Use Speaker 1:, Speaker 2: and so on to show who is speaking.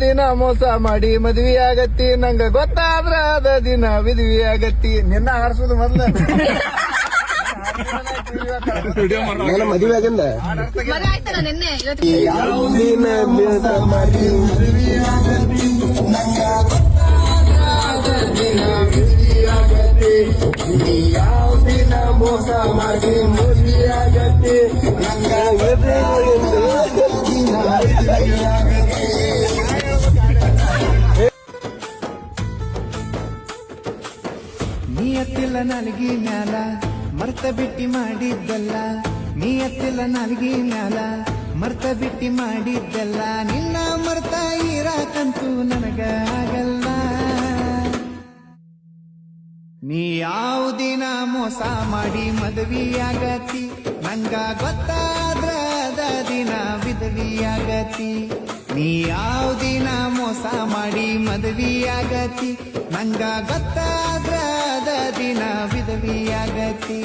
Speaker 1: ದಿನ ಮೋಸ ಮಾಡಿ ಮದ್ವಿ ಆಗತ್ತಿ ನಂಗ ಗೊತ್ತಾದ್ರ ಅದ ದಿನ ವಿದ್ವಿ ಆಗತ್ತಿ ನಿನ್ನ ಆಡ್ಸೋದು ಮೊದ್ಲು
Speaker 2: ನಾನು ಮದುವೆ ಆಗಿಂದ
Speaker 3: ಮದುವೆ ಆಯ್ತಲ್ಲ ನಿನ್ನೆ ಇವತ್ತು
Speaker 2: ಯಾವ ದಿನ ಮೋಸ ಮಾಡಿ ಮದುವೆ ಆಗತ್ತಿ ನಂಗ ಗೊತ್ತಾದ್ರ ದಿನ ವಿದ್ವಿ ಆಗತ್ತಿ ಯಾವ ದಿನ ಮೋಸ ಮಾಡಿ ಮದುವೆ ಆಗತ್ತಿ ನಂಗ
Speaker 1: ನೀಯತ್ತಿಲ್ಲ ನಾಲ್ಗಿ ಮ್ಯಾಲ ಮರ್ತ ಬಿಟ್ಟಿ ಮಾಡಿದ್ದಲ್ಲ ನೀಯತ್ತಿಲ್ಲ ನಾಲ್ಗಿ ಮ್ಯಾಲ ಮರ್ತ ಬಿಟ್ಟಿ ಮಾಡಿದ್ದಲ್ಲ ನಿನ್ನ ಮರ್ತ ಇರಾಕಂತೂ ನನಗ ಆಗಲ್ಲ ನೀ ಯಾವ ದಿನ ಮೋಸ ಮಾಡಿ ಮದುವೆಯಾಗತಿ ನಂಗ ಗೊತ್ತಾದ್ರ ಅದ ದಿನ ವಿಧವಿಯಾಗತಿ ನೀ ಯಾವ ದಿನ ಮೋಸ ಮಾಡಿ ಮದುವೆಯಾಗತಿ ನಂಗ ಗೊತ್ತಾದ್ರ ಅದ ದಿನ ವಿಧವಿಯಾಗತಿ